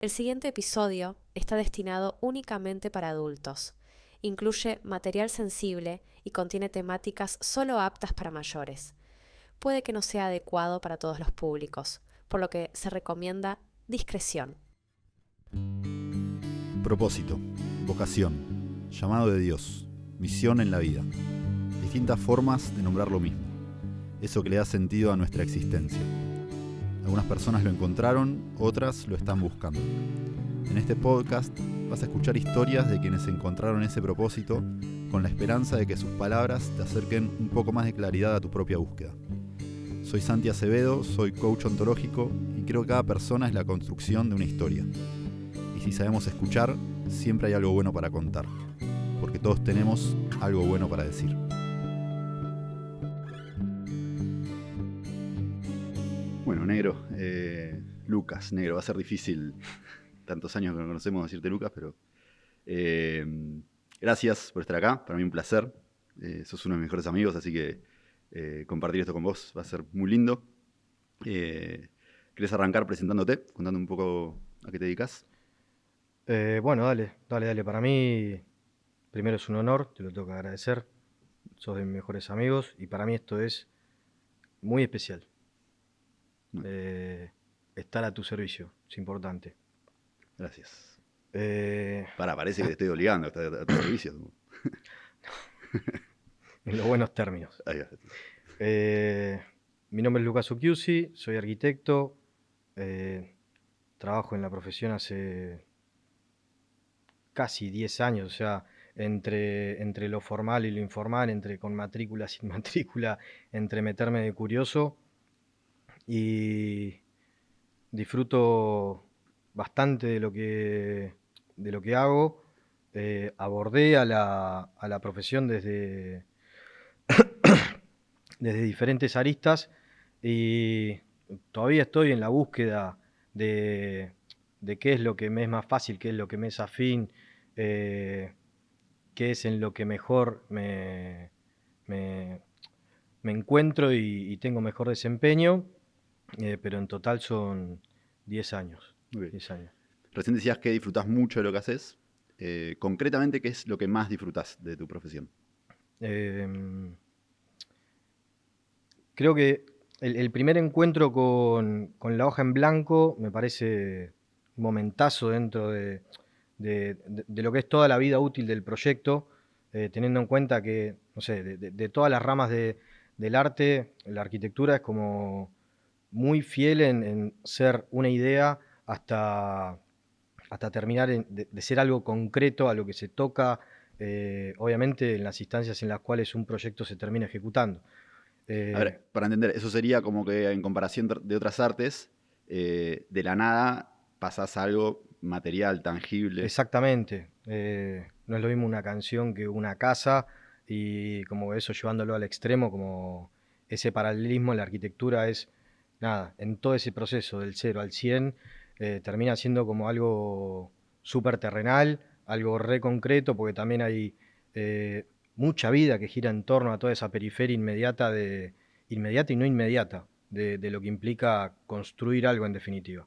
El siguiente episodio está destinado únicamente para adultos. Incluye material sensible y contiene temáticas solo aptas para mayores. Puede que no sea adecuado para todos los públicos, por lo que se recomienda discreción. Propósito, vocación, llamado de Dios, misión en la vida. Distintas formas de nombrar lo mismo. Eso que le da sentido a nuestra existencia. Algunas personas lo encontraron, otras lo están buscando. En este podcast vas a escuchar historias de quienes encontraron ese propósito con la esperanza de que sus palabras te acerquen un poco más de claridad a tu propia búsqueda. Soy Santi Acevedo, soy coach ontológico y creo que cada persona es la construcción de una historia. Y si sabemos escuchar, siempre hay algo bueno para contar, porque todos tenemos algo bueno para decir. Bueno, negro, Lucas, negro, va a ser difícil tantos años que nos conocemos decirte Lucas, pero gracias por estar acá, para mí un placer. Sos uno de mis mejores amigos, así que compartir esto con vos va a ser muy lindo. ¿Querés arrancar presentándote, contando un poco a qué te dedicas? Bueno, dale. Para mí, primero es un honor, te lo tengo que agradecer. Sos de mis mejores amigos y para mí esto es muy especial. Eh, Estar a tu servicio, es importante. Gracias. Eh, Parece que te estoy obligando a estar a tu servicio. en los buenos términos. Ahí va. Eh, Mi nombre es Lucas Occhiusi, soy arquitecto. Trabajo en la profesión hace casi 10 años, o sea, entre lo formal y lo informal, entre con matrícula, sin matrícula, entre meterme de curioso, y disfruto bastante de lo que hago. Abordé a la profesión desde diferentes aristas y todavía estoy en la búsqueda de, de qué es lo que me es más fácil, qué es lo que me es afín, eh, qué es en lo que mejor me- me encuentro y tengo mejor desempeño, pero en total son 10 años. Ok. 10 años. Recién decías que disfrutás mucho de lo que haces. Concretamente, ¿qué es lo que más disfrutás de tu profesión? Em, Creo que el primer encuentro con la hoja en blanco me parece un momentazo dentro de lo que es toda la vida útil del proyecto, teniendo en cuenta que, no sé, de todas las ramas del arte, la arquitectura es como muy fiel en ser una idea hasta terminar de ser algo concreto a lo que se toca, obviamente en las instancias en las cuales un proyecto se termina ejecutando. A Eh, ver, para entender, eso sería como que en comparación de otras artes, de la nada pasás a algo material, tangible. Exactamente. No es lo mismo una canción que una casa y como eso llevándolo al extremo, como ese paralelismo en la arquitectura es, nada, en todo ese proceso del 0 al 100, termina siendo como algo súper terrenal, algo re concreto, porque también hay mucha vida que gira en torno a toda esa periferia inmediata, inmediata y no inmediata, de lo que implica construir algo en definitiva.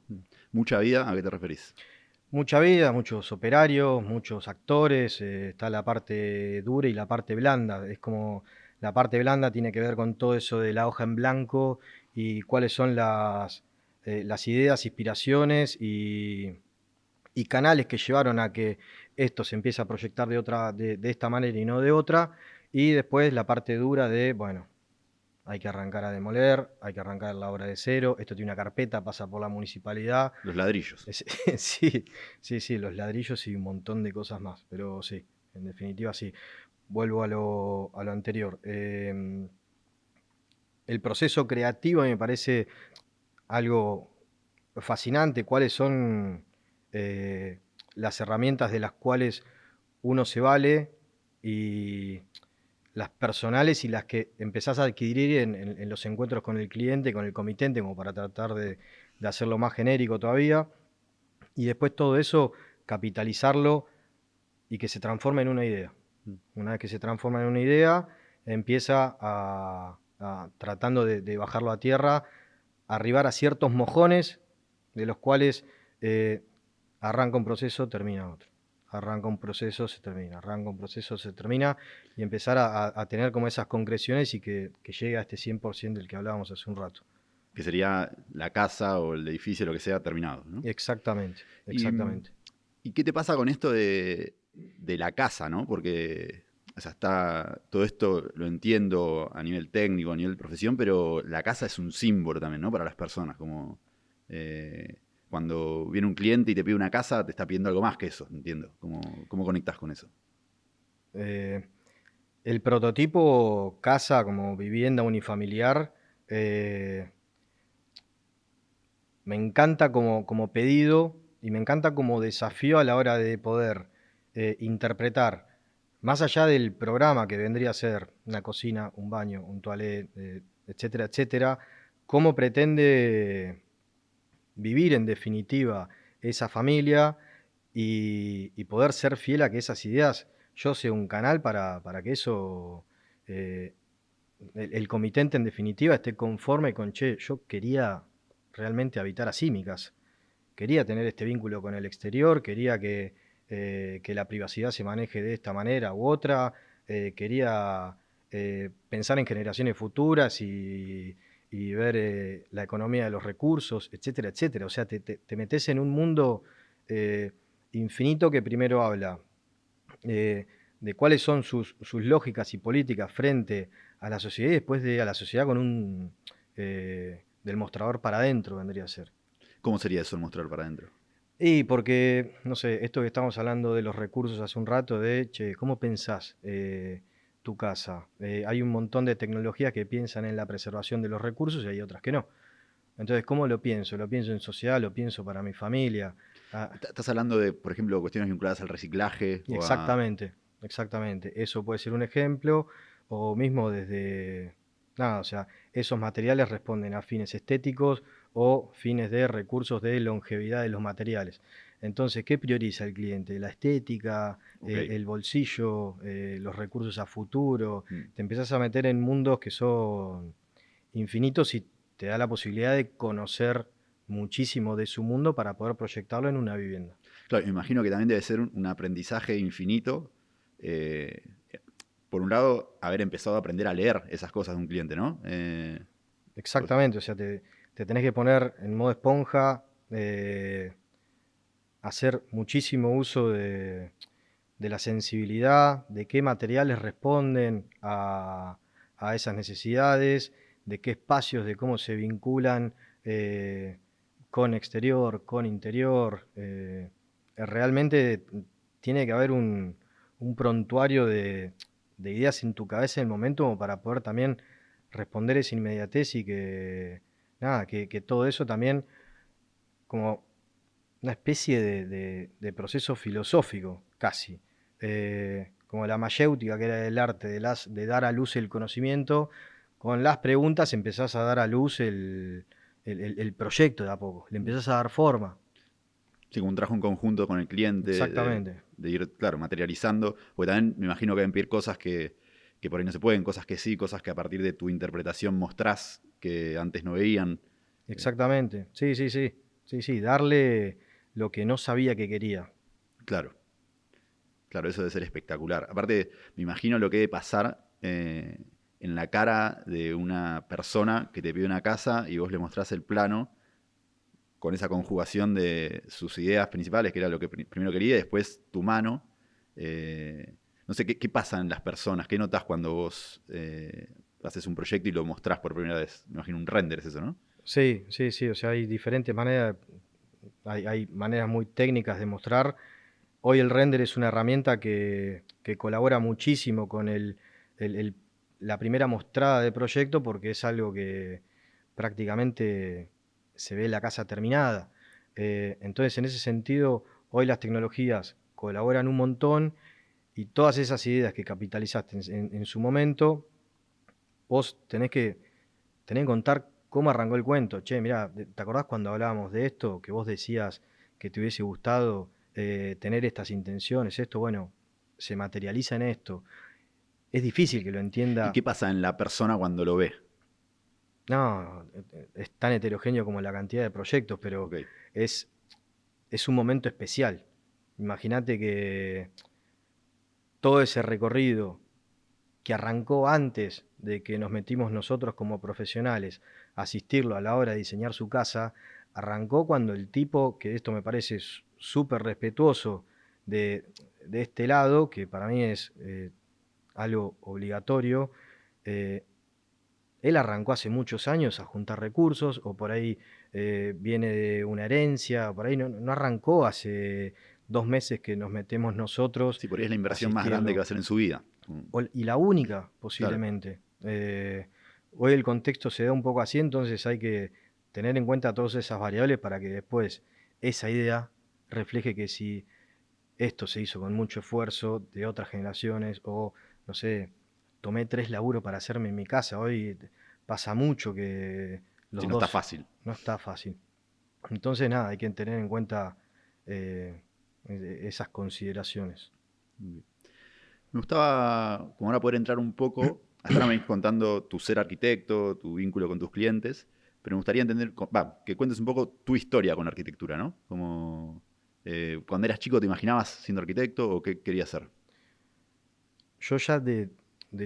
Mucha vida, ¿a qué te referís? Mucha vida, muchos operarios, muchos actores, está la parte dura y la parte blanda. Es como la parte blanda tiene que ver con todo eso de la hoja en blanco y cuáles son las ideas, inspiraciones y canales que llevaron a que esto se empiece a proyectar de esta manera y no de otra. Y después la parte dura de, bueno, hay que arrancar a demoler, hay que arrancar la obra de cero, esto tiene una carpeta, pasa por la municipalidad. Los ladrillos. Sí, sí, los ladrillos y un montón de cosas más, pero sí, en definitiva sí. Vuelvo a lo anterior. El proceso creativo me parece algo fascinante, cuáles son eh, las herramientas de las cuales uno se vale y las personales y las que empezás a adquirir en los encuentros con el cliente, con el comitente, como para tratar de hacerlo más genérico todavía. Y después todo eso, capitalizarlo y que se transforme en una idea. Una vez que se transforma en una idea, empieza tratando de bajarlo a tierra, arribar a ciertos mojones de los cuales arranca un proceso, termina otro. Arranca un proceso, se termina. Arranca un proceso, se termina. Y empezar a tener como esas concreciones y que llegue a este 100% del que hablábamos hace un rato. Que sería la casa o el edificio, lo que sea, terminado, ¿no? Exactamente, Y, exactamente. ¿y qué te pasa con esto de la casa, ¿no? Porque, o sea, todo esto lo entiendo a nivel técnico, a nivel profesión, pero la casa es un símbolo también, ¿no? Para las personas, como cuando viene un cliente y te pide una casa, te está pidiendo algo más que eso, entiendo. ¿Cómo conectás con eso? Eh, el prototipo casa como vivienda unifamiliar me encanta como pedido y me encanta como desafío a la hora de poder interpretar, más allá del programa que vendría a ser una cocina, un baño, un toilet, etcétera, etcétera, cómo pretende vivir en definitiva esa familia y poder ser fiel a que esas ideas, yo sea un canal para que eso, eh, el comitente en definitiva esté conforme con, che, yo quería realmente habitar así mi casa. Quería tener este vínculo con el exterior, quería que la privacidad se maneje de esta manera u otra, quería pensar en generaciones futuras y ver la economía de los recursos, etcétera, etcétera. O sea, te metes en un mundo eh, infinito que primero habla de cuáles son sus lógicas y políticas frente a la sociedad y después a la sociedad con del mostrador para adentro vendría a ser. ¿Cómo sería eso el mostrar para adentro? Y porque, no sé, esto que estamos hablando de los recursos hace un rato, de, che, ¿cómo pensás tu casa? Hay un montón de tecnologías que piensan en la preservación de los recursos y hay otras que no. Entonces, ¿cómo lo pienso? ¿Lo pienso en sociedad? ¿Lo pienso para mi familia? Ah, ¿Estás hablando de, por ejemplo, cuestiones vinculadas al reciclaje o a... exactamente, exactamente. Eso puede ser un ejemplo, o mismo desde, nada, o sea, esos materiales responden a fines estéticos o fines de recursos de longevidad de los materiales. Entonces, ¿qué prioriza el cliente? La estética, Ok. el bolsillo, los recursos a futuro. Mm. Te empezás a meter en mundos que son infinitos y te da la posibilidad de conocer muchísimo de su mundo para poder proyectarlo en una vivienda. Claro, me imagino que también debe ser un aprendizaje infinito. eh, por un lado, haber empezado a aprender a leer esas cosas de un cliente, ¿no? Pues, Exactamente, o sea, te tenés que poner en modo esponja, hacer muchísimo uso de la sensibilidad, de qué materiales responden a esas necesidades, de qué espacios, de cómo se vinculan con exterior, con interior. Realmente tiene que haber un prontuario de ideas en tu cabeza en el momento como para poder también responder esa inmediatez y que, nada, que todo eso también como una especie de proceso filosófico, casi. Como la mayéutica, que era el arte de dar a luz el conocimiento, con las preguntas empezás a dar a luz el proyecto de a poco, le empezás a dar forma. sí, como un trabajo en conjunto con el cliente, Exactamente. de ir, claro, materializando. Porque también me imagino que deben pedir cosas que por ahí no se pueden, cosas que sí, cosas que a partir de tu interpretación mostrás que antes no veían. Exactamente. Sí, sí, sí. Sí, sí. Darle lo que no sabía que quería. Claro, claro, eso debe ser espectacular. Aparte, me imagino lo que debe pasar en la cara de una persona que te pide una casa y vos le mostrás el plano con esa conjugación de sus ideas principales, que era lo que primero quería, y después tu mano. No sé, ¿qué pasa en las personas? ¿Qué notas cuando vos haces un proyecto y lo mostrás por primera vez? Me imagino un render es eso, ¿no? Sí, sí, sí. O sea, hay diferentes maneras. Hay maneras muy técnicas de mostrar. Hoy el render es una herramienta que colabora muchísimo con el- el- la primera mostrada de proyecto porque es algo que prácticamente se ve la casa terminada. Entonces, en ese sentido, hoy las tecnologías colaboran un montón y todas esas ideas que capitalizaste en su momento, vos tenés que contar cómo arrancó el cuento. Che, mirá, ¿te acordás cuando hablábamos de esto? Que vos decías que te hubiese gustado tener estas intenciones, esto, bueno, se materializa en esto. Es difícil que lo ¿Y entienda. qué pasa en la persona cuando lo ve? No, es tan heterogéneo como la cantidad de proyectos, pero Ok. es, es un momento especial. Imagínate que todo ese recorrido que arrancó antes de que nos metimos nosotros como profesionales a asistirlo a la hora de diseñar su casa, arrancó cuando el tipo, que esto me parece súper respetuoso de este lado, que para mí es algo obligatorio, eh, él arrancó hace muchos años a juntar recursos, o por ahí viene de una herencia, por ahí no arrancó hace 2 meses que nos metemos nosotros Sí, por ahí es la a inversión más grande que va a asistirlo. hacer en su vida. Y la única, Claro. posiblemente. Hoy el contexto se da un poco así, entonces hay que tener en cuenta todas esas variables para que después esa idea refleje que si esto se hizo con mucho esfuerzo de otras generaciones o, no sé, tomé 3 laburos para hacerme en mi casa. Hoy pasa mucho que Si los no está dos fácil. no está fácil. Entonces, nada, hay que tener en cuenta esas consideraciones. Me gustaba, como ahora, poder entrar un poco. Hasta ahora me venís contando tu ser arquitecto, tu vínculo con tus clientes, pero me gustaría entender, que cuentes un poco tu historia con la arquitectura, ¿no? Como cuando eras chico, ¿te imaginabas siendo arquitecto o qué querías ser? Yo ya de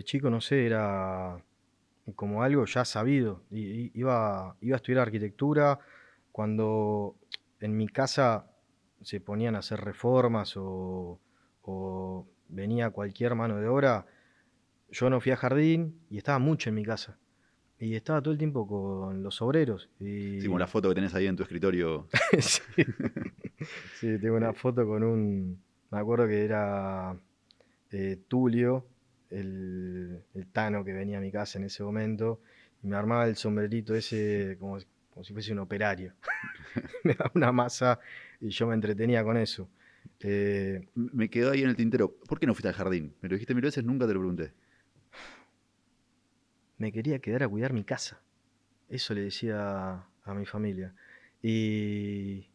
chico, no sé, era como algo ya sabido. Iba a estudiar arquitectura cuando en mi casa se ponían a hacer reformas o venía cualquier mano de obra. Yo no fui a jardín y estaba mucho en mi casa. Y estaba todo el tiempo con los obreros. Sí, como la Y foto que tenés ahí en tu escritorio. sí, sí, tengo una eh, foto con me acuerdo que era Tulio, el Tano que venía a mi casa en ese momento, y me armaba el sombrerito ese como si fuese un operario. Me daba una masa y yo me entretenía con eso. Eh, Me quedó ahí en el tintero. ¿Por qué no fuiste al jardín? Me lo dijiste mil veces, nunca te lo pregunté. Me quería quedar a cuidar mi casa. Eso le decía a mi familia. Y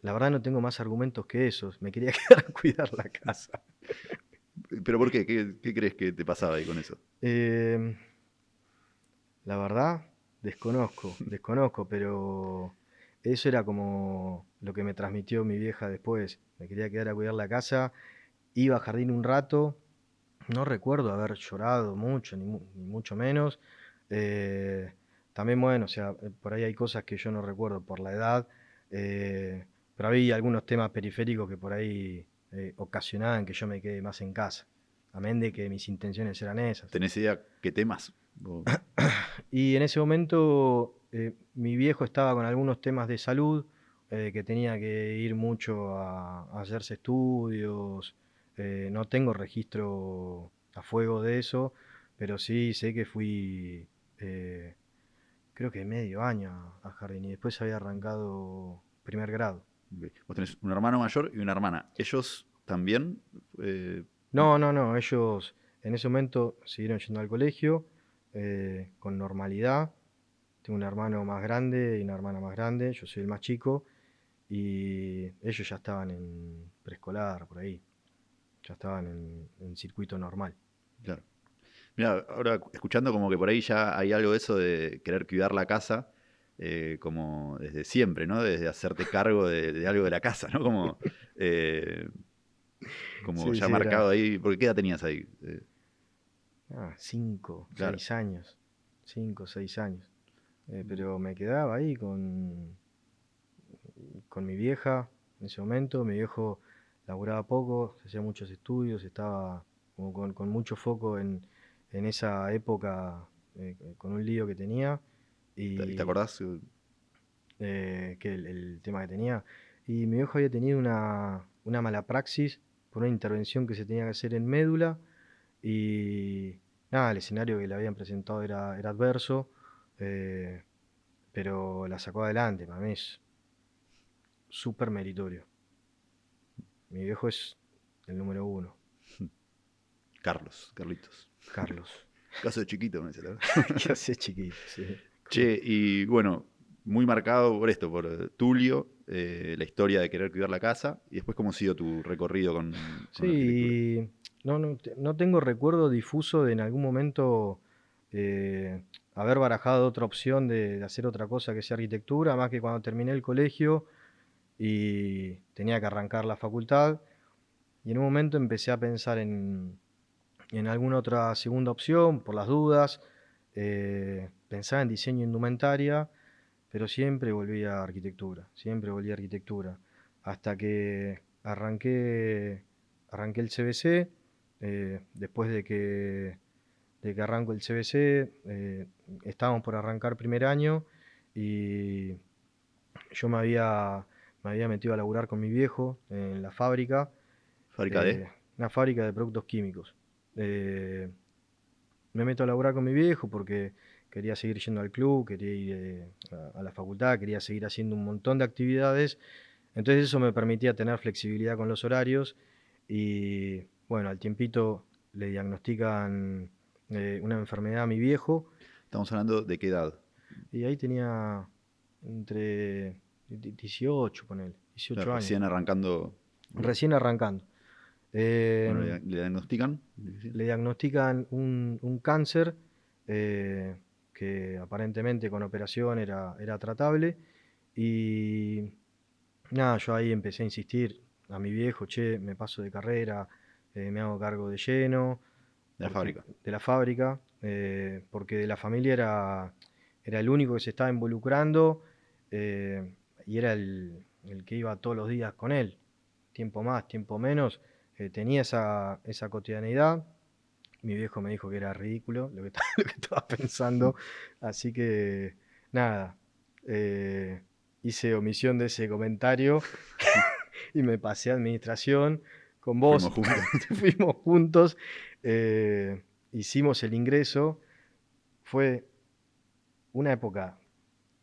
la verdad no tengo más argumentos que esos. Me quería quedar a cuidar la casa. ¿Pero por qué? ¿Qué crees que te pasaba ahí con eso? Eh, La verdad, desconozco, pero eso era como lo que me transmitió mi vieja después. Me quería quedar a cuidar la casa, iba a jardín un rato, no recuerdo haber llorado mucho, ni mucho menos. Eh, También, bueno, o sea, por ahí hay cosas que yo no recuerdo por la edad, pero había algunos temas periféricos que por ahí ocasionaban que yo me quede más en casa. Amén de que mis intenciones eran esas. ¿Tenés idea qué temas? Y en ese momento mi viejo estaba con algunos temas de salud, que tenía que ir mucho a hacerse estudios. No tengo registro a fuego de eso, pero sí sé que fui, eh, creo que medio año a jardín y después había arrancado primer grado. Ok. Vos tenés un hermano mayor y una hermana. ¿Ellos también? eh, No, ellos en ese momento siguieron yendo al colegio con normalidad. Tengo un hermano más grande y una hermana más grande, yo soy el más chico y ellos ya estaban en preescolar, por ahí, ya estaban en circuito normal. claro. Mira, ahora escuchando como que por ahí ya hay algo de eso de querer cuidar la casa, como desde siempre, ¿no? Desde hacerte cargo de algo de la casa, ¿no? Eh, como Sí, ya sí, marcado ahí. ¿Por qué edad tenías ahí? 5, Claro. 6 años, 5, 6 años. Pero me quedaba ahí con mi vieja en ese momento. Mi viejo laburaba poco, hacía muchos estudios, estaba como con mucho foco en esa época, con un lío que tenía ¿Te y acordás? que el tema que tenía. Y mi viejo había tenido una mala praxis por una intervención que se tenía que hacer en médula y nada, el escenario que le habían presentado era adverso, eh, pero la sacó adelante. Para mí es súper meritorio. Mi viejo es el número uno, Carlitos. Carlos. Caso de chiquito, me dice la verdad. ¿Qué hace chiquito? Sí. Che, y bueno, muy marcado por esto, por Tulio, la historia de querer cuidar la casa, y después cómo ha sido tu recorrido con la arquitectura. Sí, no tengo recuerdo difuso de en algún momento eh, haber barajado otra opción de hacer otra cosa que sea arquitectura, más que cuando terminé el colegio, y tenía que arrancar la facultad. Y en un momento empecé a pensar en alguna otra segunda opción, por las dudas. Pensaba en diseño de indumentaria, pero siempre volví a arquitectura, siempre volví a arquitectura. Hasta que arranqué el CBC, después de que arranco el CBC, estábamos por arrancar primer año y yo me había metido a laburar con mi viejo en la fábrica, Fábrica de. una fábrica de productos químicos. Eh, Me meto a laburar con mi viejo porque quería seguir yendo al club, quería ir a la facultad, quería seguir haciendo un montón de actividades. Entonces eso me permitía tener flexibilidad con los horarios y bueno, al tiempito le diagnostican una enfermedad a mi viejo Estamos hablando de qué edad. y ahí tenía entre 18, ponele, O sea, 18 años, recién arrancando. recién arrancando. Bueno, Eh, le diagnostican. Le diagnostican un cáncer que aparentemente con operación era tratable. Y nada, yo ahí empecé a insistir a mi viejo, che, me paso de carrera, me hago cargo de lleno, De la fábrica. de la fábrica, porque de la familia era el único que se estaba involucrando y era el que iba todos los días con él, tiempo más, tiempo menos, tenía esa cotidianidad. Mi viejo me dijo que era ridículo lo que, lo que estaba pensando, así que nada, eh, hice omisión de ese comentario y me pasé a administración con vos, Fuimos juntos. fuimos juntos, hicimos el ingreso, fue una época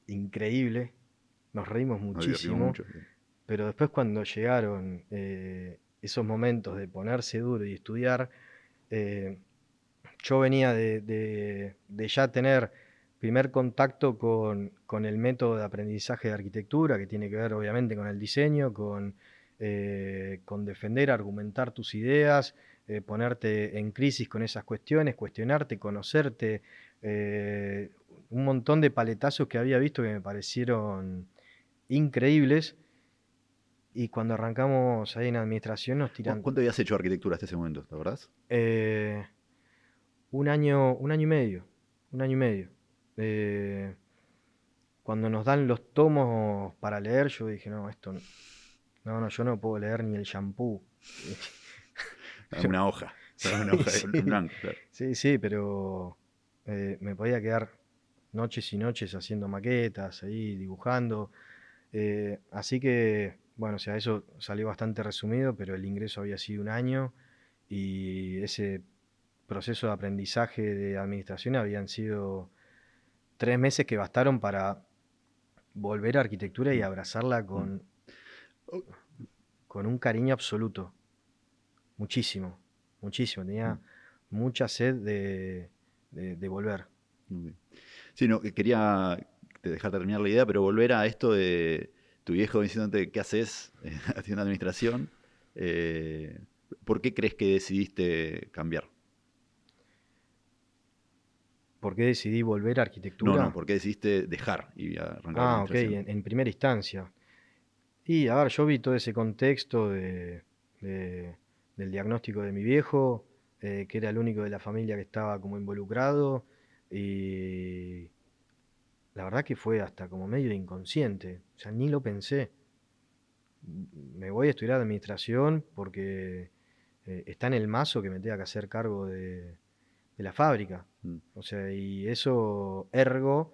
increíble, nos reímos Nos divertimos muchísimo, mucho. Sí. pero después cuando llegaron esos momentos de ponerse duro y estudiar, eh, yo venía de ya tener primer contacto con el método de aprendizaje de arquitectura, que tiene que ver obviamente con el diseño, con defender, argumentar tus ideas, ponerte en crisis con esas cuestiones, cuestionarte, conocerte, eh, un montón de paletazos que había visto que me parecieron increíbles. Y cuando arrancamos ahí en administración nos tiran ¿Cuánto habías hecho arquitectura hasta ese momento? ¿Te acordás? eh, un año y medio, un año y medio. Eh, Cuando nos dan los tomos para leer, yo dije, no, no, yo no puedo leer ni el shampoo. Pero- Una hoja. sí, Una hoja sí, en blanco, claro. sí, pero me podía quedar noches y noches haciendo maquetas, ahí dibujando. Así que, bueno, o sea, eso salió bastante resumido, pero el ingreso había sido un año y ese proceso de aprendizaje de administración habían sido 3 meses que bastaron para volver a arquitectura y Mm, abrazarla mm. Oh, con un cariño absoluto. Muchísimo, muchísimo. mm, Tenía mucha sed de volver. ok. Sí, no, que quería dejarte terminar la idea, pero volver a esto de tu viejo diciéndote qué haces haciendo administración. eh, ¿Por qué crees que decidiste cambiar? ¿Por qué decidí volver a No, no, arquitectura? ¿por qué decidiste dejar y arrancar Ah, ok, administración? en primera instancia. Y a ver, yo vi todo ese contexto del diagnóstico de mi viejo, que era el único de la familia que estaba como involucrado, y la verdad que fue hasta como medio inconsciente, o sea, ni lo pensé. Me voy a estudiar administración porque está en el mazo que me tenga que hacer cargo de la fábrica. Mm. O sea, y eso ergo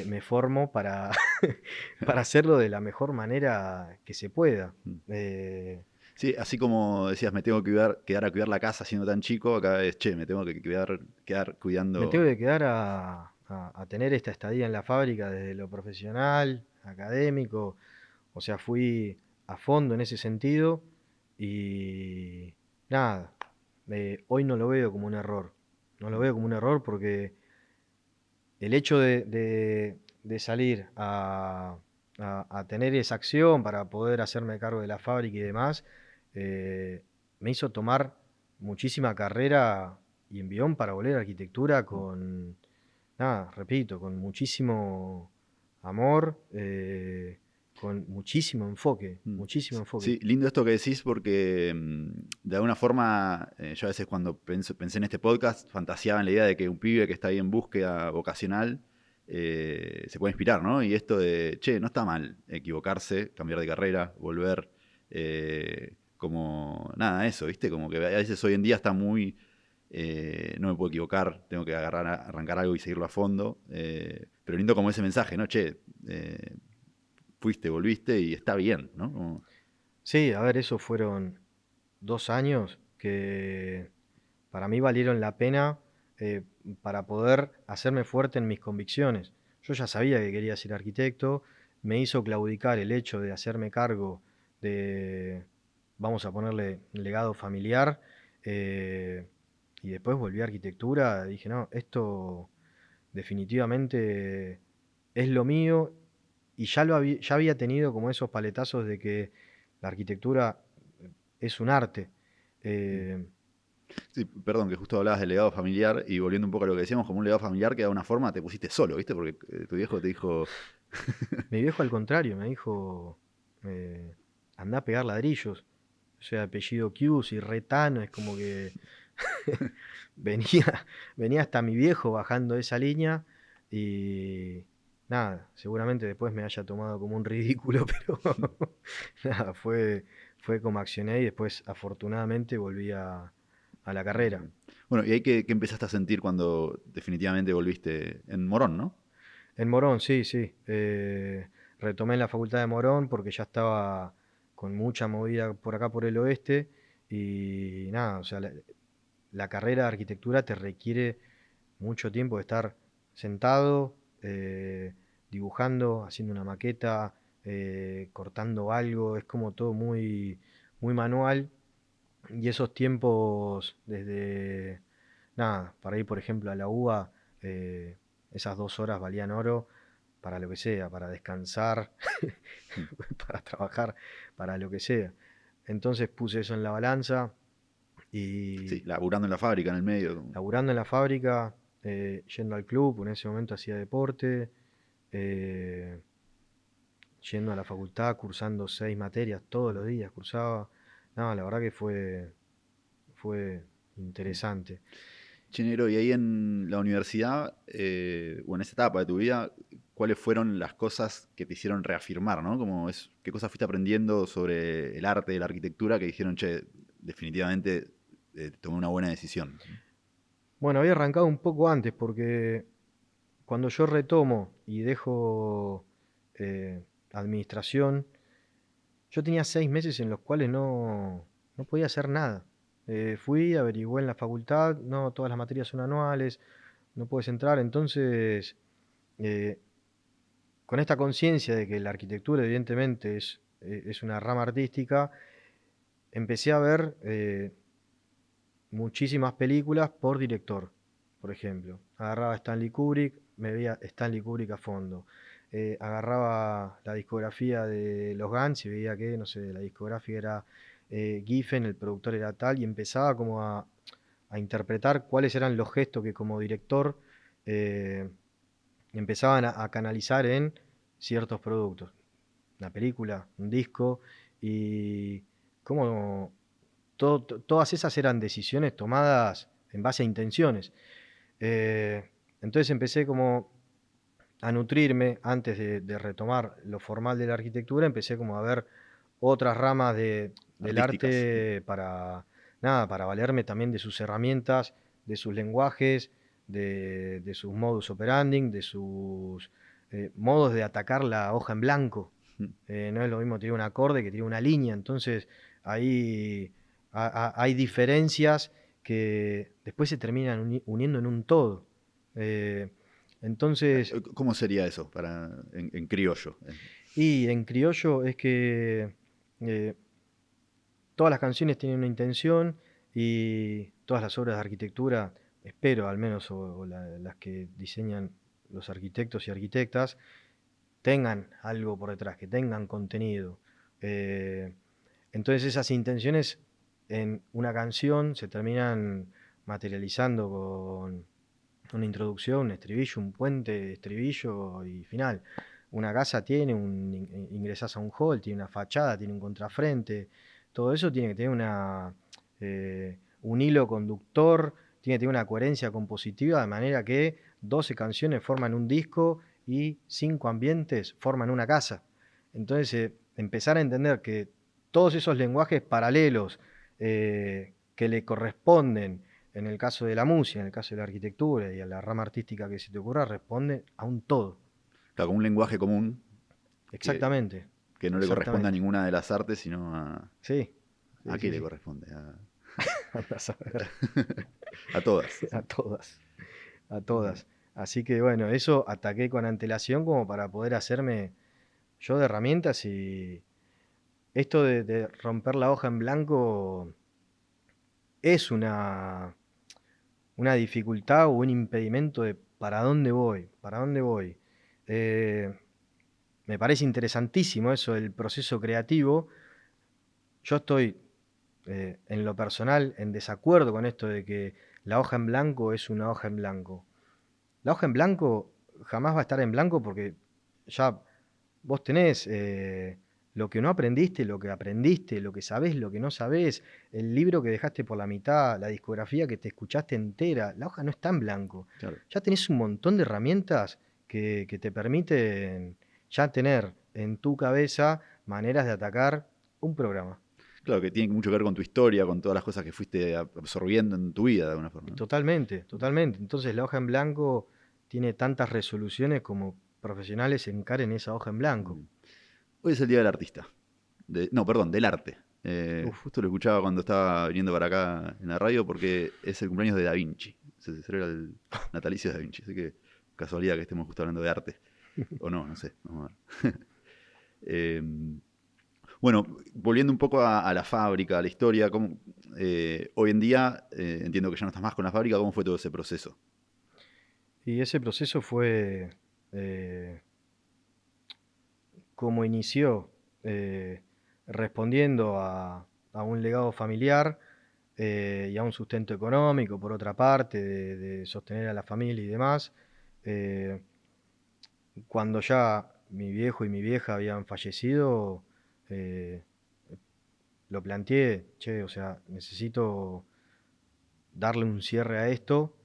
me formo para, para hacerlo de la mejor manera que se pueda. Mm. Eh, Sí, así como decías, me tengo que quedar a cuidar la casa siendo tan chico, acá es, che, me tengo que quedar Me tengo cuidando. que quedar a tener esta estadía en la fábrica desde lo profesional, académico, o sea, fui a fondo en ese sentido y nada, hoy no lo veo como un error, no lo veo como un error porque el hecho de salir a tener esa acción para poder hacerme cargo de la fábrica y demás, me hizo tomar muchísima carrera y envión para volver a arquitectura con, nada, repito, con muchísimo amor, con muchísimo enfoque, Mm. muchísimo enfoque. Sí, lindo esto que decís porque de alguna forma yo a veces cuando pensé en este podcast fantaseaba en la idea de que un pibe que está ahí en búsqueda vocacional se puede inspirar, ¿no? Y esto de, che, no está mal equivocarse, cambiar de carrera, volver, como nada, eso, ¿viste? Como que a veces hoy en día está muy, no me puedo equivocar, tengo que arrancar algo y seguirlo a fondo, pero lindo como ese mensaje, ¿no? Che, fuiste, volviste y está bien, ¿no? Sí, a ver, esos fueron 2 años que para mí valieron la pena eh, para poder hacerme fuerte en mis convicciones. Yo ya sabía que quería ser arquitecto, me hizo claudicar el hecho de hacerme cargo de, vamos a ponerle, un legado familiar, eh, y después volví a arquitectura, dije, no, esto definitivamente es lo mío y ya había tenido como esos paletazos de que la arquitectura es un arte. Eh, Sí, perdón, que justo hablabas del legado familiar y volviendo un poco a lo que decíamos, como un legado familiar que de alguna forma te pusiste solo, ¿viste? Porque tu viejo te dijo, Mi viejo al contrario me dijo, andá a pegar ladrillos. O sea, apellido Cuse y Retano, es como que venía, venía hasta mi viejo bajando esa línea y nada, seguramente después me haya tomado como un ridículo, pero nada, fue como accioné y después afortunadamente volví a la carrera. bueno, ¿y ahí qué empezaste a sentir cuando definitivamente volviste en Morón, ¿no? En Morón, sí, sí. Retomé en la facultad de Morón porque ya estaba con mucha movida por acá por el oeste y nada, o sea, la carrera de arquitectura te requiere mucho tiempo de estar sentado, dibujando, haciendo una maqueta, cortando algo, es como todo muy, muy manual y esos tiempos desde, nada, para ir por ejemplo a la UBA, eh, esas 2 horas valían oro para lo que sea, para descansar, Mm. para trabajar, para lo que sea. Entonces puse eso en la balanza Sí, y laburando en la fábrica, en el medio. laburando en la fábrica, yendo al club, en ese momento hacía deporte, eh, yendo a la facultad, cursando 6 materias todos los días, cursaba. No, la verdad que fue interesante. Chinero, y ahí en la universidad, o en esa etapa de tu vida, ¿cuáles fueron las cosas que te hicieron reafirmar, ¿no? Como es, ¿qué cosas fuiste aprendiendo sobre el arte, la arquitectura, que dijeron, che, definitivamente tomé una buena decisión? Bueno, había arrancado un poco antes porque cuando yo retomo y dejo administración, yo tenía 6 meses en los cuales no podía hacer nada. Fui, averigué en la facultad, no todas las materias son anuales, no puedes entrar, entonces eh, con esta conciencia de que la arquitectura evidentemente es una rama artística, empecé a ver muchísimas películas por director, por ejemplo. Agarraba a Stanley Kubrick, me veía Stanley Kubrick a fondo. Agarraba la discografía de los Guns y veía que, no sé, la discografía era Giffen, el productor era tal, y empezaba como a interpretar cuáles eran los gestos que como director eh, empezaban a canalizar en ciertos productos. Una película, un disco, y cómo todas esas eran decisiones tomadas en base a intenciones. Eh, entonces empecé como a nutrirme antes de retomar lo formal de la arquitectura, empecé como a ver otras ramas del Artísticas. arte nada, para valerme también de sus herramientas, de sus lenguajes, de sus modus operandi, de sus modos de atacar la hoja en blanco. No es lo mismo tirar un acorde que tirar una línea, entonces ahí hay diferencias que después se terminan uniendo en un todo. Eh, entonces, ¿Cómo sería eso en criollo? y en criollo es que eh, todas las canciones tienen una intención y todas las obras de arquitectura, espero al menos, o las que diseñan los arquitectos y arquitectas, tengan algo por detrás, que tengan contenido. Eh, entonces esas intenciones en una canción se terminan materializando con una introducción, un estribillo, un puente, estribillo y final. una casa tiene, ingresás a un hall, tiene una fachada, tiene un contrafrente, todo eso tiene que tener un hilo conductor, tiene que tener una coherencia compositiva, de manera que 12 canciones forman un disco y 5 ambientes forman una casa. Entonces, empezar a entender que todos esos lenguajes paralelos que le corresponden, en el caso de la música, en el caso de la arquitectura y a la rama artística que se te ocurra, responden a un todo. Claro, como un lenguaje común Exactamente. que no le corresponde a Exactamente. ninguna de las artes, sino Sí. ¿a Sí, qué sí, le sí. corresponde? Andás a ver. A todas. A todas. A Bien. todas. Así que bueno, eso ataqué con antelación como para poder hacerme yo de herramientas y esto de romper la hoja en blanco es una dificultad o un impedimento de para dónde voy, para dónde voy. Eh, Me parece interesantísimo eso del proceso creativo. Yo estoy en lo personal en desacuerdo con esto de que la hoja en blanco es una hoja en blanco. La hoja en blanco jamás va a estar en blanco porque ya vos tenés lo que no aprendiste, lo que aprendiste, lo que sabés, lo que no sabés, el libro que dejaste por la mitad, la discografía que te escuchaste entera. La hoja no está en blanco. Claro. Ya tenés un montón de herramientas que te permiten ya tener en tu cabeza maneras de atacar un programa. Claro, que tiene mucho que ver con tu historia, con todas las cosas que fuiste absorbiendo en tu vida de alguna forma, ¿no? Totalmente, totalmente. Entonces la hoja en blanco tiene tantas resoluciones como profesionales encaren esa hoja en blanco. Mm. Hoy es el Día del Artista. No, perdón, del arte. Uf, Justo lo escuchaba cuando estaba viniendo para acá en la radio porque es el cumpleaños de Da Vinci. Se celebra el natalicio de Da Vinci. Así que casualidad que estemos justo hablando de arte. O no, no sé. Vamos a ver. Eh, bueno, volviendo un poco a la fábrica, a la historia, hoy en día entiendo que ya no estás más con la fábrica. ¿Cómo fue todo ese proceso? y ese proceso fue eh, como inició, eh, respondiendo a un legado familiar y a un sustento económico, por otra parte, de sostener a la familia y demás. Eh, Cuando ya mi viejo y mi vieja habían fallecido, eh, lo planteé, che, o sea, necesito darle un cierre a esto.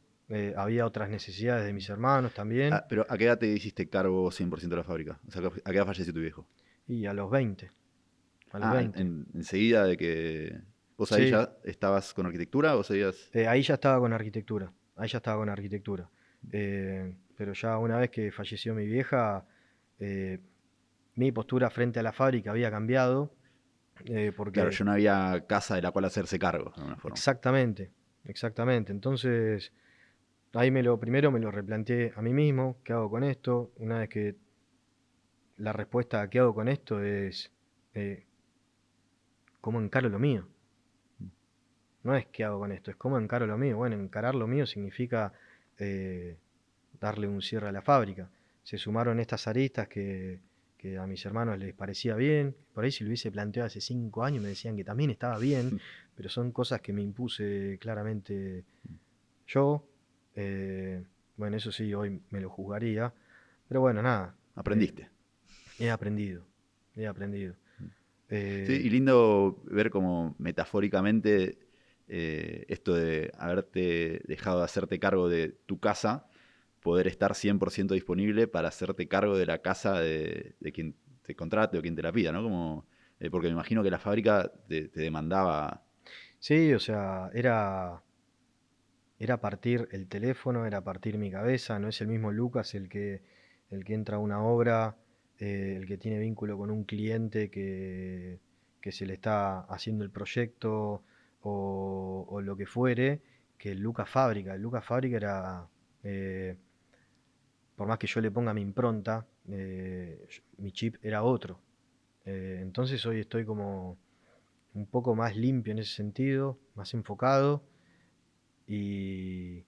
Había otras necesidades de mis hermanos también, Pero ¿a qué edad te hiciste cargo 100% de la fábrica? O sea, ¿a qué edad falleció tu viejo? y a los 20, a los Ah, 20. enseguida de que... ¿Vos ahí Sí, ya estabas con arquitectura o seguías...? ahí ya estaba con arquitectura, ahí ya estaba con arquitectura. Pero ya una vez que falleció mi vieja, eh, mi postura frente a la fábrica había cambiado, Claro, porque ya no había casa de la cual hacerse cargo, de alguna forma. exactamente, exactamente. Entonces, ahí primero me lo replanteé a mí mismo, ¿qué hago con esto? Una vez que la respuesta a qué hago con esto es eh, cómo encaro lo mío. No es qué hago con esto, es cómo encaro lo mío. Bueno, encarar lo mío significa eh, darle un cierre a la fábrica. Se sumaron estas aristas que a mis hermanos les parecía bien. Por ahí si lo hubiese planteado hace 5 años me decían que también estaba bien, pero son cosas que me impuse claramente yo. Eh, bueno, eso sí, hoy me lo juzgaría. Pero bueno, nada, Aprendiste. he aprendido, he aprendido. Sí, Eh, y lindo ver como metafóricamente esto de haberte dejado de hacerte cargo de tu casa, poder estar 100% disponible para hacerte cargo de la casa de quien te contrate o quien te la pida, ¿no? Porque me imagino que la fábrica te demandaba... sí, o sea, era partir el teléfono, era partir mi cabeza, no es el mismo Lucas el que entra a una obra, el que tiene vínculo con un cliente que se le está haciendo el proyecto o lo que fuere, que el Lucas Fábrica. El Lucas Fábrica era, eh, por más que yo le ponga mi impronta, mi chip era otro. Entonces hoy estoy como un poco más limpio en ese sentido, más enfocado y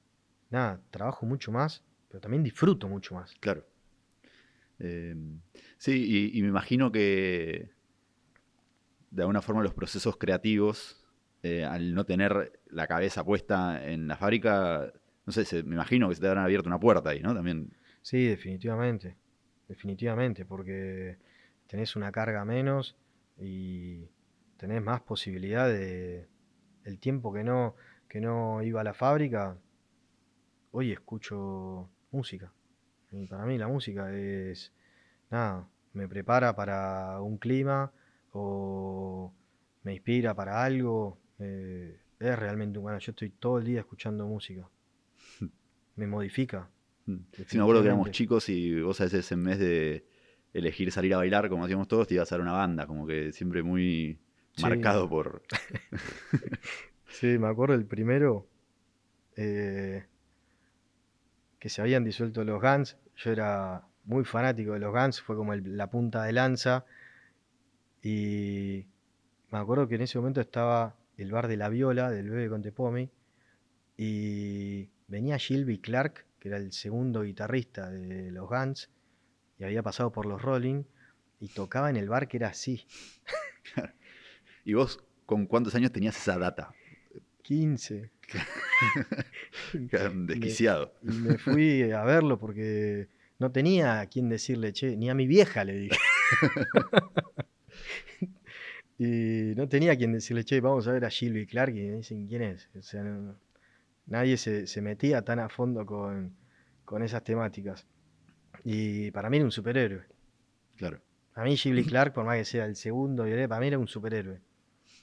nada, trabajo mucho más, pero también disfruto mucho más. Claro. Eh, sí, y me imagino que de alguna forma los procesos creativos, al no tener la cabeza puesta en la fábrica, no sé, me imagino que se te habrán abierto una puerta ahí, ¿no? También. Sí, definitivamente, definitivamente, porque tenés una carga menos y tenés más posibilidad de el tiempo que no iba a la fábrica, hoy escucho música. Y para mí la música es, nada, me prepara para un clima o me inspira para algo. Es realmente, bueno, yo estoy todo el día escuchando música. Me modifica, Sí, me acuerdo que éramos definitivamente. chicos y vos a veces en vez de elegir salir a bailar como hacíamos todos, te ibas a ver una banda, como que siempre muy Sí, marcado por... sí, me acuerdo el primero eh, que se habían disuelto los Guns. Yo era muy fanático de los Guns, fue como la punta de lanza. Y me acuerdo que en ese momento estaba el bar de La Viola, del Bebe Contepomi, y venía Gilby Clark, que era el segundo guitarrista de los Guns, y había pasado por los Rolling, y tocaba en el bar que era así, ¿Y vos con cuántos años tenías esa data? 15. Era un Y me, desquiciado. y me fui a verlo porque no tenía a quién decirle, che, ni a mi vieja le dije. Y no tenía a quien decirle, che, vamos a ver a Gilby Clark, y me dicen, ¿quién es? O sea, nadie se metía tan a fondo con esas temáticas. Y para mí era un superhéroe. Claro. A mí Ghibli Clark, por más que sea el segundo, para mí era un superhéroe.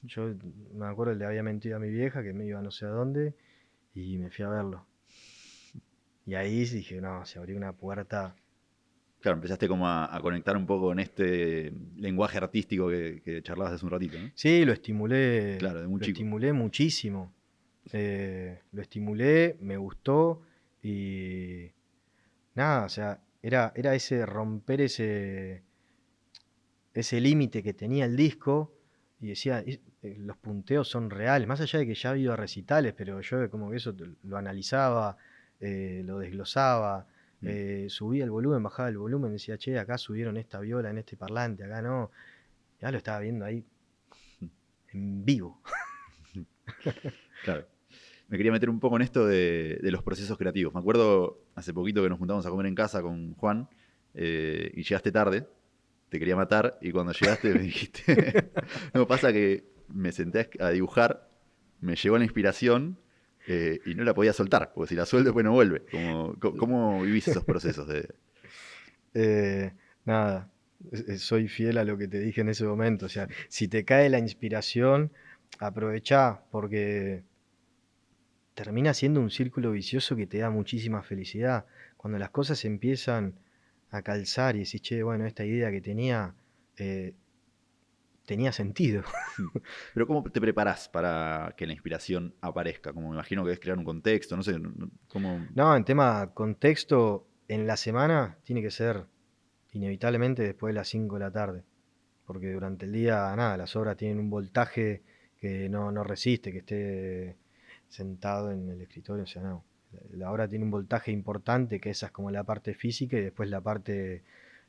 Yo me acuerdo que le había mentido a mi vieja que me iba no sé a dónde y me fui a verlo. Y ahí dije, no, se abrió una puerta. Claro, empezaste como a conectar un poco con este lenguaje artístico que charlabas hace un ratito, ¿no? Sí, Claro, de muy lo chico. estimulé muchísimo. Lo estimulé, me gustó y nada, o sea, era ese romper ese límite que tenía el disco y decía, los punteos son reales, más allá de que ya había ido a recitales, pero yo como que eso lo analizaba, lo desglosaba, Mm. subía el volumen, bajaba el volumen, decía, che, acá subieron esta viola en este parlante, acá no, ya lo estaba viendo ahí en vivo. Claro. Me quería meter un poco en esto de los procesos creativos. Me acuerdo hace poquito que nos juntamos a comer en casa con Juan y llegaste tarde, te quería matar y cuando llegaste me dijiste, no pasa que me senté a dibujar, me llegó la inspiración y no la podía soltar, porque si la suelto después no vuelve. ¿Cómo vivís esos procesos de... Eh, nada, soy fiel a lo que te dije en ese momento, o sea, si te cae la inspiración, aprovechá, porque termina siendo un círculo vicioso que te da muchísima felicidad. Cuando las cosas empiezan a calzar y decís, che, bueno, esta idea que tenía eh, tenía sentido. Pero ¿cómo te preparás para que la inspiración aparezca? Como me imagino que es crear un contexto, no sé, ¿cómo? No, en tema contexto, en la semana tiene que ser inevitablemente después de las 5 de la tarde, porque durante el día, nada, las obras tienen un voltaje que no resiste, que esté sentado en el escritorio, o sea, no. La obra tiene un voltaje importante, que esa es como la parte física, y después la parte,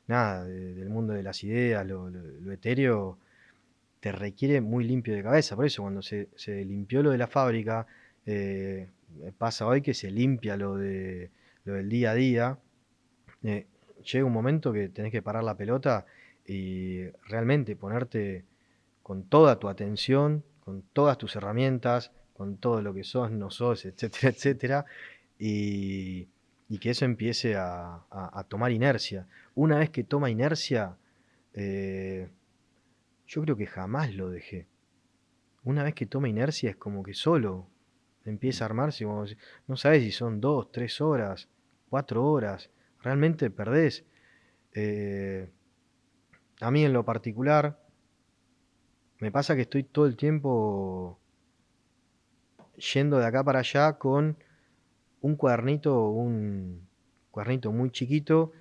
nada, del mundo de las ideas, lo etéreo, te requiere muy limpio de cabeza. Por eso cuando se limpió lo de la fábrica, me pasa hoy que se limpia lo del día a día. eh, Llega un momento que tenés que parar la pelota y realmente ponerte con toda tu atención, con todas tus herramientas, con todo lo que sos, no sos, etcétera, etcétera, y, y que eso empiece a tomar inercia. Una vez que toma inercia, eh, yo creo que jamás lo dejé. Una vez que toma inercia es como que solo empieza a armarse, como no sabes si son 2, 3 horas, 4 horas, realmente perdés. Eh, a mí en lo particular me pasa que estoy todo el tiempo yendo de acá para allá con un cuadernito muy chiquito.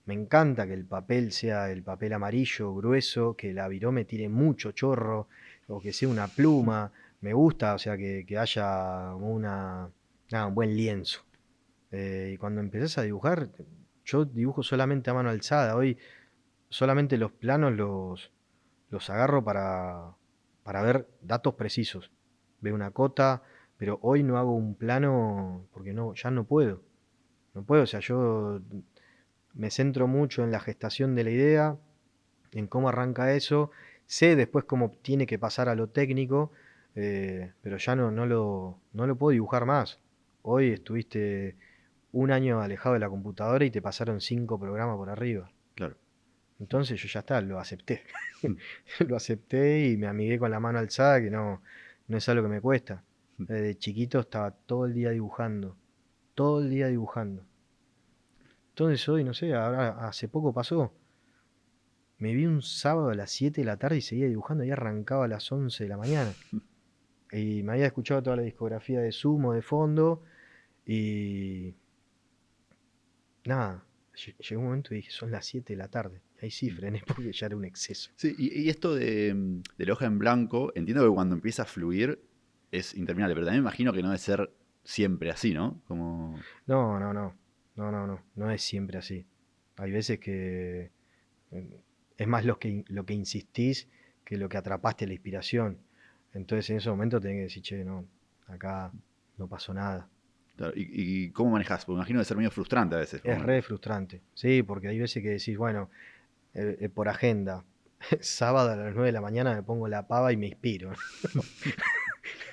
Me encanta que el papel sea el papel amarillo, grueso, que la virome tire mucho chorro, o que sea una pluma. Me gusta, o sea, que haya nada, un buen lienzo. Y cuando empezás a dibujar, yo dibujo solamente a mano alzada. Hoy solamente los planos los agarro para ver datos precisos. Veo una cota, pero hoy no hago un plano porque no, ya no puedo. No puedo, o sea, yo me centro mucho en la gestación de la idea, en cómo arranca eso. Sé después cómo tiene que pasar a lo técnico, pero ya no lo puedo dibujar más. Hoy estuviste un año alejado de la computadora y te pasaron 5 programas por arriba. Claro. Entonces yo ya está, lo acepté. Lo acepté y me amigué con la mano alzada, que no es algo que me cuesta. Desde chiquito estaba todo el día dibujando, todo el día dibujando. Entonces hoy, no sé, ahora hace poco pasó. Me vi un sábado a las 7 de la tarde y seguía dibujando y arrancaba a las 11 de la mañana. Y me había escuchado toda la discografía de Sumo de fondo y nada, llegó un momento y dije, son las 7 de la tarde. Y ahí sí frené porque ya era un exceso. Sí, y esto de la hoja en blanco, entiendo que cuando empieza a fluir es interminable, pero también me imagino que no debe ser siempre así, ¿no? Como... No, no, no, no es siempre así. Hay veces que es más lo que insistís que lo que atrapaste la inspiración. Entonces en ese momento tenés que decir, che, no, acá no pasó nada. Claro, ¿y cómo manejás? Porque me imagino que ser medio frustrante a veces. Es Como... re frustrante, sí, porque hay veces que decís, bueno, por agenda, sábado a las 9 de la mañana me pongo la pava y me inspiro.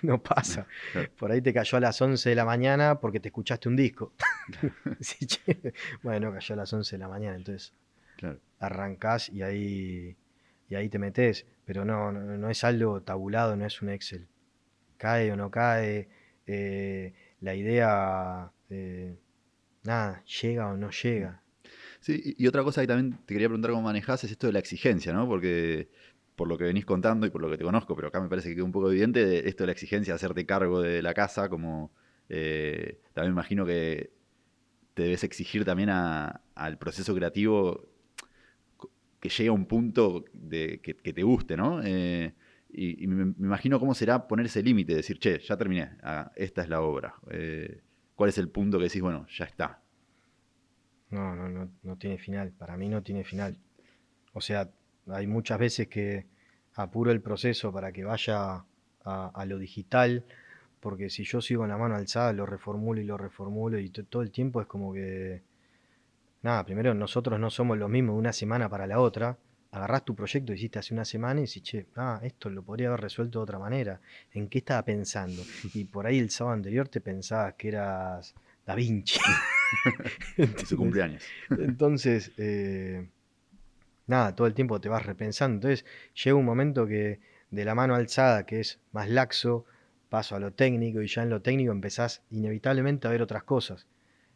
No pasa. Claro, Por ahí te cayó a las 11 de la mañana porque te escuchaste un disco. Sí, che. Bueno, cayó a las 11 de la mañana, entonces claro. arrancás y ahí te metés. Pero no es algo tabulado, no es un Excel. Cae o no cae, la idea, nada, llega o no llega. Sí, y otra cosa que también te quería preguntar cómo manejás es esto de la exigencia, ¿no? Porque por lo que venís contando y por lo que te conozco, pero acá me parece que queda un poco evidente esto de la exigencia de hacerte cargo de la casa, como también me imagino que te debes exigir también al proceso creativo que llegue a un punto de, que te guste, ¿no? Y me imagino cómo será poner ese límite, decir, che, ya terminé, esta es la obra. ¿Cuál es el punto que decís, bueno, ya está? No tiene final. Para mí no tiene final. O sea, hay muchas veces que apuro el proceso para que vaya a lo digital, porque si yo sigo con la mano alzada, lo reformulo y todo el tiempo es como que, nada, primero nosotros no somos los mismos de una semana para la otra. Agarrás tu proyecto que hiciste hace una semana y decís, che, esto lo podría haber resuelto de otra manera. ¿En qué estaba pensando? Y por ahí el sábado anterior te pensabas que eras Da Vinci. En su ¿Entendés? cumpleaños. Entonces, nada, todo el tiempo te vas repensando. Entonces llega un momento que de la mano alzada, que es más laxo, paso a lo técnico y ya en lo técnico empezás inevitablemente a ver otras cosas.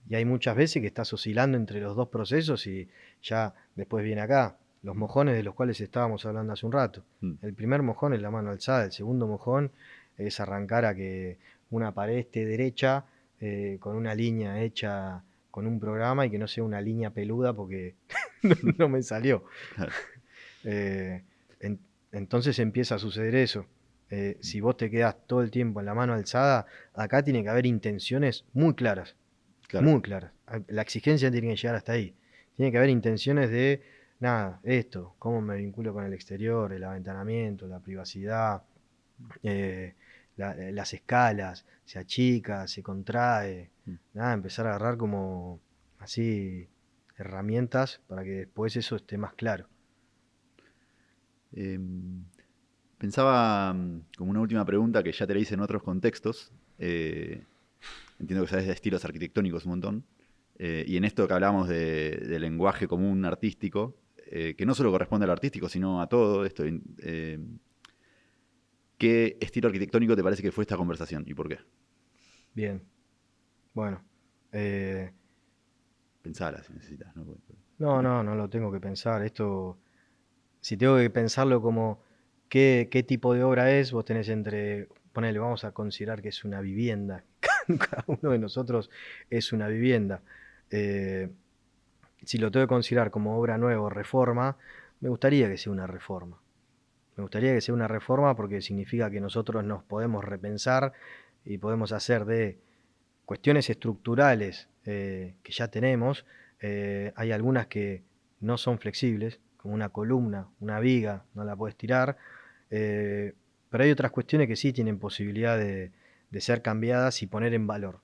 Y hay muchas veces que estás oscilando entre los dos procesos y ya después viene acá, los mojones de los cuales estábamos hablando hace un rato. Mm, El primer mojón es la mano alzada, el segundo mojón es arrancar a que una pared esté derecha, con una línea hecha con un programa y que no sea una línea peluda porque no me salió. claro, Eh, en- entonces empieza a suceder eso. Si vos te quedás todo el tiempo en la mano alzada, acá tiene que haber intenciones muy claras, claro. muy claras. La exigencia tiene que llegar hasta ahí. Tiene que haber intenciones de, nada, esto, cómo me vinculo con el exterior, el aventanamiento, la privacidad, eh, las escalas, se achica, se contrae, Mm. nada, empezar a agarrar como así herramientas para que después eso esté más claro. Em, Pensaba como una última pregunta que ya te la hice en otros contextos. Entiendo que sabes de estilos arquitectónicos un montón. Y en esto que hablamos de lenguaje común artístico, que no solo corresponde al artístico, sino a todo esto. ¿Qué estilo arquitectónico te parece que fue esta conversación y por qué? Bien, bueno. eh, Pensala si necesitas, ¿no? no lo tengo que pensar. Esto, si tengo que pensarlo como qué tipo de obra es, vos tenés entre, ponele, vamos a considerar que es una vivienda. Cada uno de nosotros es una vivienda. Eh, si lo tengo que considerar como obra nueva o reforma, me gustaría que sea una reforma. Me gustaría que sea una reforma porque significa que nosotros nos podemos repensar y podemos hacer de cuestiones estructurales que ya tenemos. Hay algunas que no son flexibles, como una columna, una viga, no la puedes tirar. eh, pero hay otras cuestiones que sí tienen posibilidad de ser cambiadas y poner en valor.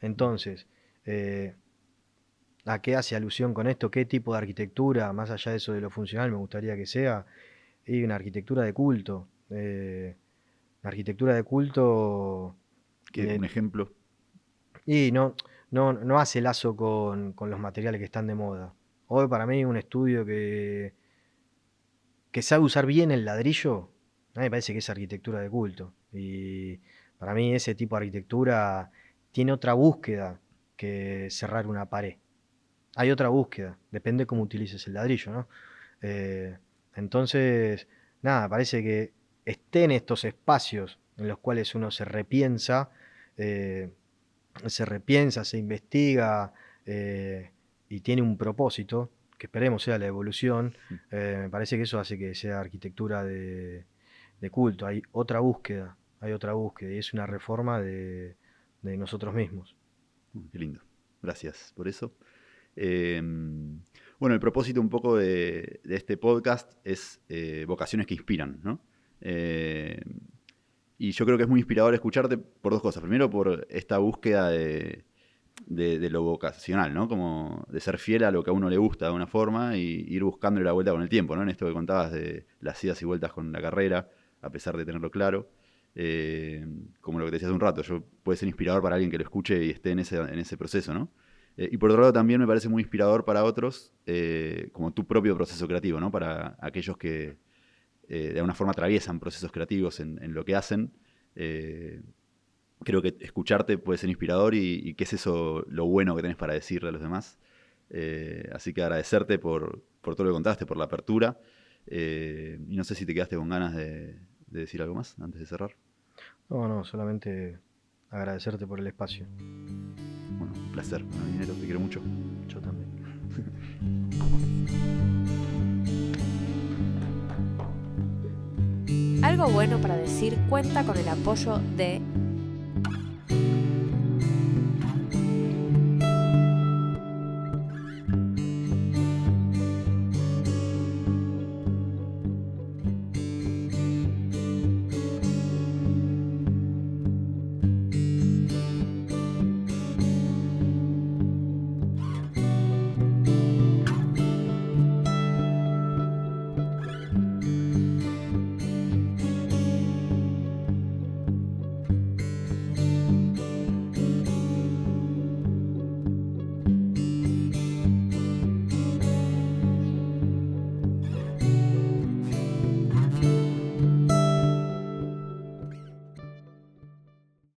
Entonces, eh, ¿A qué hace alusión con esto? ¿Qué tipo de arquitectura? Más allá de eso de lo funcional, me gustaría que sea. Y una arquitectura de culto. Una arquitectura de culto. Un eh, ejemplo. y no hace lazo con los materiales que están de moda. Hoy para mí un estudio que sabe usar bien el ladrillo, a mí me parece que es arquitectura de culto. Y para mí ese tipo de arquitectura tiene otra búsqueda que cerrar una pared. Hay otra búsqueda, depende cómo utilices el ladrillo, ¿no? Eh, entonces, nada, parece que estén estos espacios en los cuales uno eh, se repiensa, se investiga y tiene un propósito, que esperemos sea la evolución. Me parece que eso hace que sea arquitectura de culto. Hay otra búsqueda y es una reforma de nosotros mismos. Qué lindo. Gracias por eso. Eh, bueno, el propósito un poco de este podcast es vocaciones que inspiran, ¿no? Eh, y yo creo que es muy inspirador escucharte por dos cosas. Primero, por esta búsqueda de lo vocacional, ¿no? Como de ser fiel a lo que a uno le gusta de alguna forma y ir buscándole la vuelta con el tiempo, ¿no? En esto que contabas de las idas y vueltas con la carrera, a pesar de tenerlo claro. Como lo que te decía hace un rato, puede ser inspirador para alguien que lo escuche y esté en ese proceso, ¿no? Y por otro lado también me parece muy inspirador para otros, como tu propio proceso creativo, ¿no? Para aquellos que de alguna forma atraviesan procesos creativos en lo que hacen. Creo que escucharte puede ser inspirador y qué es eso lo bueno que tenés para decirle a los demás. Así que agradecerte por todo lo que contaste, por la apertura. Y no sé si te quedaste con ganas de decir algo más antes de cerrar. No, solamente agradecerte por el espacio. Bueno, un placer. Bueno, Dinero, te quiero mucho. Yo también. Algo bueno para decir cuenta con el apoyo de